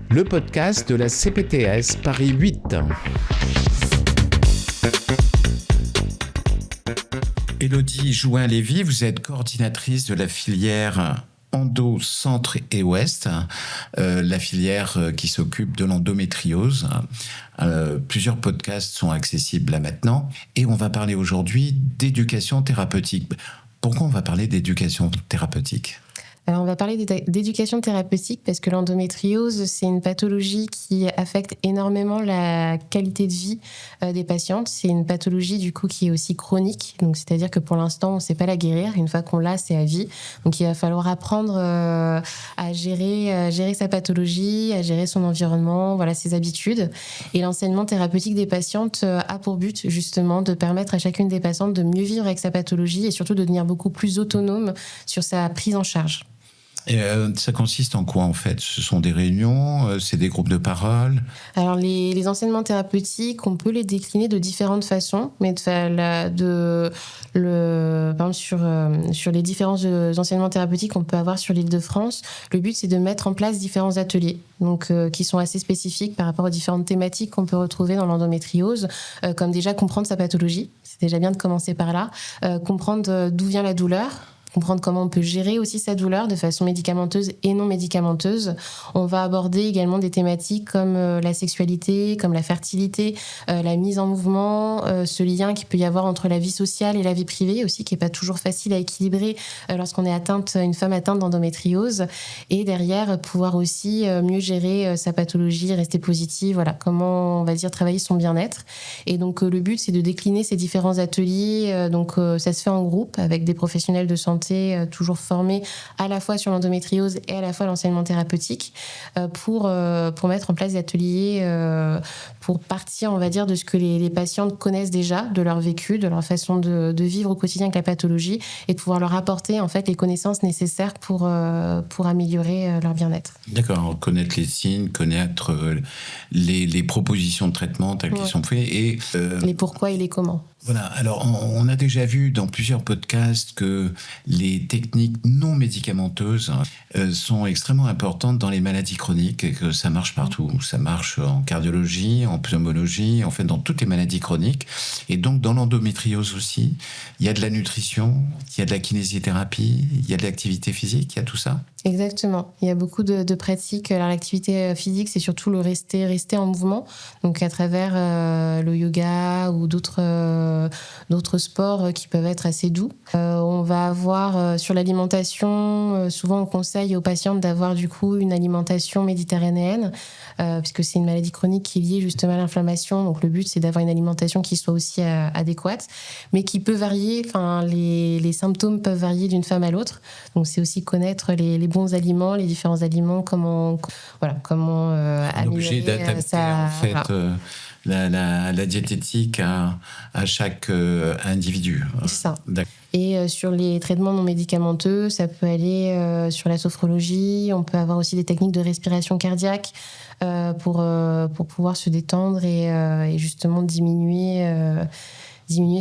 Le podcast de la CPTS Paris 8. Élodie Jouin-Lévy, vous êtes coordinatrice de la filière Endo Centre et Ouest, la filière qui s'occupe de l'endométriose. Plusieurs podcasts sont accessibles là maintenant et on va parler aujourd'hui d'éducation thérapeutique. Pourquoi on va parler d'éducation thérapeutique ? Alors, on va parler d'éducation thérapeutique parce que l'endométriose, c'est une pathologie qui affecte énormément la qualité de vie des patientes. C'est une pathologie, du coup, qui est aussi chronique. Donc, c'est-à-dire que pour l'instant, on ne sait pas la guérir. Une fois qu'on l'a, c'est à vie. Donc, il va falloir apprendre à gérer sa pathologie, à gérer son environnement, voilà, ses habitudes. Et l'enseignement thérapeutique des patientes a pour but, justement, de permettre à chacune des patientes de mieux vivre avec sa pathologie et surtout de devenir beaucoup plus autonome sur sa prise en charge. Et ça consiste en quoi en fait ? Ce sont des réunions, c'est des groupes de parole ? Alors les enseignements thérapeutiques, on peut les décliner de différentes façons, mais par exemple sur les différents enseignements thérapeutiques qu'on peut avoir sur l'Île-de-France, le but c'est de mettre en place différents ateliers, donc qui sont assez spécifiques par rapport aux différentes thématiques qu'on peut retrouver dans l'endométriose, comme déjà comprendre sa pathologie, c'est déjà bien de commencer par là, comprendre d'où vient la douleur, comprendre comment on peut gérer aussi sa douleur de façon médicamenteuse et non médicamenteuse. On va aborder également des thématiques comme la sexualité, comme la fertilité, la mise en mouvement, ce lien qu'il peut y avoir entre la vie sociale et la vie privée aussi, qui n'est pas toujours facile à équilibrer lorsqu'on est une femme atteinte d'endométriose. Et derrière, pouvoir aussi mieux gérer sa pathologie, rester positive, voilà, comment on va dire travailler son bien-être. Et donc le but, c'est de décliner ces différents ateliers. Ça se fait en groupe avec des professionnels de santé toujours formés à la fois sur l'endométriose et à la fois l'enseignement thérapeutique pour mettre en place des ateliers pour partir, on va dire, de ce que les patientes connaissent déjà, de leur vécu, de leur façon de vivre au quotidien avec la pathologie et de pouvoir leur apporter en fait les connaissances nécessaires pour améliorer leur bien-être. D'accord, connaître les signes, connaître les propositions de traitement telles qu'elles sont faites et les pourquoi et les comment. Voilà, alors on a déjà vu dans plusieurs podcasts que les techniques non médicamenteuses sont extrêmement importantes dans les maladies chroniques et que ça marche partout. Ça marche en cardiologie, en pneumologie, en fait dans toutes les maladies chroniques. Et donc dans l'endométriose aussi, il y a de la nutrition, il y a de la kinésithérapie, il y a de l'activité physique, il y a tout ça ? Exactement. Il y a beaucoup de pratiques. Alors, l'activité physique, c'est surtout le rester en mouvement. Donc, à travers le yoga ou d'autres sports qui peuvent être assez doux. On va avoir sur l'alimentation, souvent on conseille aux patientes d'avoir du coup une alimentation méditerranéenne, puisque c'est une maladie chronique qui est liée justement à l'inflammation. Donc, le but, c'est d'avoir une alimentation qui soit aussi adéquate, mais qui peut varier. Enfin, les symptômes peuvent varier d'une femme à l'autre. Donc, c'est aussi connaître les bons aliments, les différents aliments, comment améliorer obligé d'adapter en fait la diététique à chaque individu. C'est ça. D'accord. Et sur les traitements non médicamenteux, ça peut aller sur la sophrologie. On peut avoir aussi des techniques de respiration cardiaque pour pouvoir se détendre et justement diminuer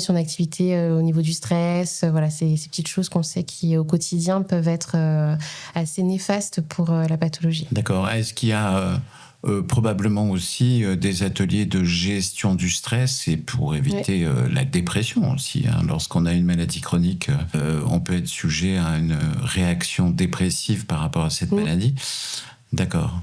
son activité au niveau du stress. Voilà, ces petites choses qu'on sait qui, au quotidien, peuvent être assez néfastes pour la pathologie. D'accord. Est-ce qu'il y a probablement aussi des ateliers de gestion du stress et pour éviter la dépression aussi. Lorsqu'on a une maladie chronique, on peut être sujet à une réaction dépressive par rapport à cette maladie. D'accord.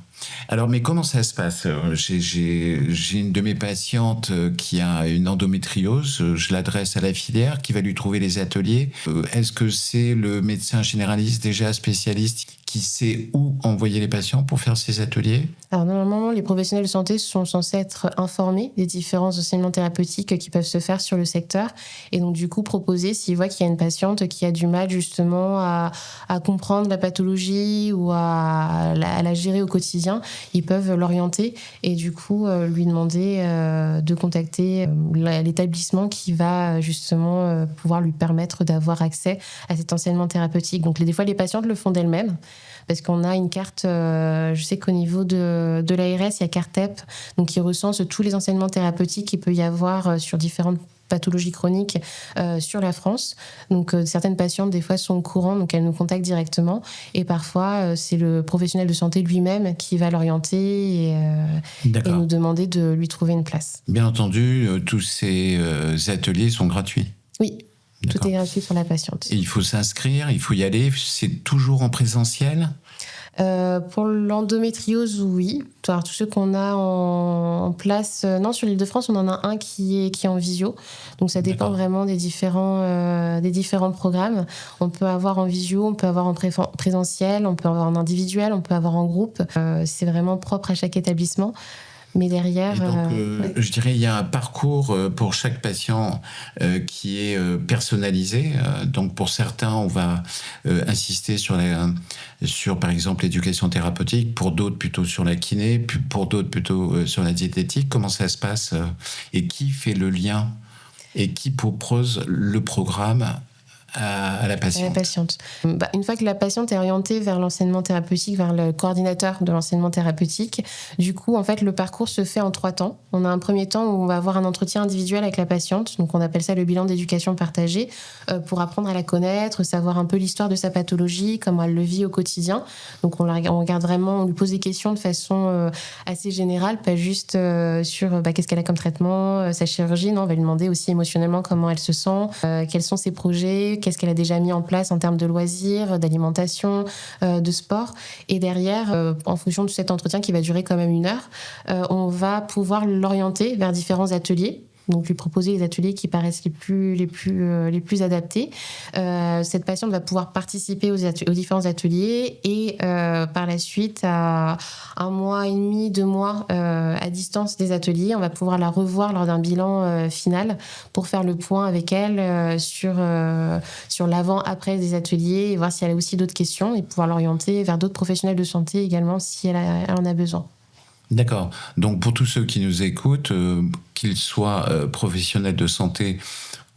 Alors, mais comment ça se passe ? J'ai une de mes patientes qui a une endométriose. Je l'adresse à la filière qui va lui trouver les ateliers. Est-ce que c'est le médecin généraliste déjà spécialiste qui sait où envoyer les patients pour faire ces ateliers ? Alors normalement, les professionnels de santé sont censés être informés des différents enseignements thérapeutiques qui peuvent se faire sur le secteur et donc du coup proposer, s'ils voient qu'il y a une patiente qui a du mal justement à comprendre la pathologie ou à la gérer au quotidien, ils peuvent l'orienter et du coup lui demander de contacter l'établissement qui va justement pouvoir lui permettre d'avoir accès à cet enseignement thérapeutique. Donc des fois, les patientes le font d'elles-mêmes. Parce qu'on a une carte, je sais qu'au niveau de l'ARS, il y a CARTEP, donc qui recense tous les enseignements thérapeutiques qu'il peut y avoir sur différentes pathologies chroniques sur la France. Donc certaines patientes des fois sont au courant, donc elles nous contactent directement, et parfois c'est le professionnel de santé lui-même qui va l'orienter et nous demander de lui trouver une place. Bien entendu, tous ces ateliers sont gratuits. Oui. Tout est gratuit sur la patiente. Et il faut s'inscrire, il faut y aller. C'est toujours en présentiel ? Pour l'endométriose, oui. Alors, tous ceux qu'on a en place, non, sur l'Île-de-France, on en a un qui est en visio. Donc ça dépend vraiment des différents programmes. On peut avoir en visio, on peut avoir en présentiel, on peut avoir en individuel, on peut avoir en groupe. C'est vraiment propre à chaque établissement. Mais derrière... Je dirais il y a un parcours pour chaque patient qui est personnalisé. Donc pour certains, on va insister sur par exemple l'éducation thérapeutique, pour d'autres plutôt sur la kiné, pour d'autres plutôt sur la diététique. Comment ça se passe et qui fait le lien et qui propose le programme à la patiente. Une fois que la patiente est orientée vers l'enseignement thérapeutique, vers le coordinateur de l'enseignement thérapeutique, du coup, en fait, le parcours se fait en 3 temps. On a un premier temps où on va avoir un entretien individuel avec la patiente, donc on appelle ça le bilan d'éducation partagée, pour apprendre à la connaître, savoir un peu l'histoire de sa pathologie, comment elle le vit au quotidien. Donc on regarde vraiment, on lui pose des questions de façon assez générale, pas juste sur qu'est-ce qu'elle a comme traitement, sa chirurgie. Non, on va lui demander aussi émotionnellement comment elle se sent, quels sont ses projets, qu'est-ce qu'elle a déjà mis en place en termes de loisirs, d'alimentation, de sport. Et derrière, en fonction de cet entretien qui va durer quand même 1 heure, on va pouvoir l'orienter vers différents ateliers. Donc lui proposer les ateliers qui paraissent les plus adaptés. Cette patiente va pouvoir participer aux différents ateliers et par la suite, à 1 mois et demi, 2 mois à distance des ateliers, on va pouvoir la revoir lors d'un bilan final pour faire le point avec elle sur l'avant-après des ateliers et voir si elle a aussi d'autres questions et pouvoir l'orienter vers d'autres professionnels de santé également si elle en a besoin. D'accord. Donc pour tous ceux qui nous écoutent, qu'ils soient professionnels de santé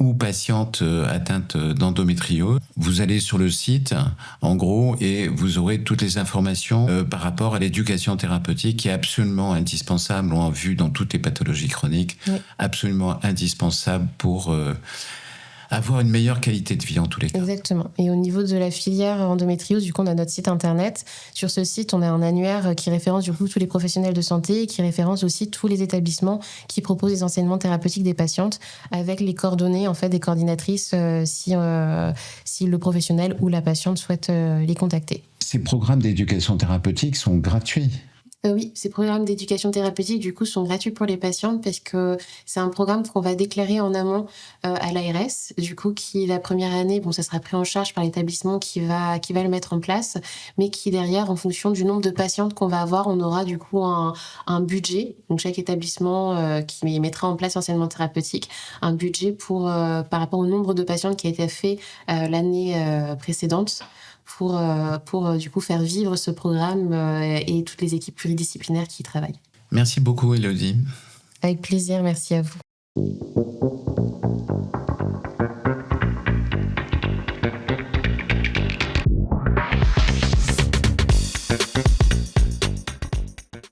ou patientes atteintes d'endométriose, vous allez sur le site, en gros, et vous aurez toutes les informations par rapport à l'éducation thérapeutique qui est absolument indispensable, on l'a vu dans toutes les pathologies chroniques, oui. Absolument indispensable pour... avoir une meilleure qualité de vie en tous les cas. Exactement. Et au niveau de la filière endométriose, du coup, on a notre site internet. Sur ce site, on a un annuaire qui référence du coup tous les professionnels de santé et qui référence aussi tous les établissements qui proposent des enseignements thérapeutiques des patientes avec les coordonnées en fait des coordinatrices si le professionnel ou la patiente souhaite les contacter. Ces programmes d'éducation thérapeutique sont gratuits. Oui, ces programmes d'éducation thérapeutique, du coup, sont gratuits pour les patientes parce que c'est un programme qu'on va déclarer en amont à l'ARS. Du coup, qui, la première année, ça sera pris en charge par l'établissement qui va le mettre en place, mais qui, derrière, en fonction du nombre de patientes qu'on va avoir, on aura du coup un budget. Donc, chaque établissement qui mettra en place l'enseignement thérapeutique, un budget par rapport au nombre de patientes qui a été fait l'année précédente. Pour du coup faire vivre ce programme et toutes les équipes pluridisciplinaires qui y travaillent. Merci beaucoup, Élodie. Avec plaisir, merci à vous.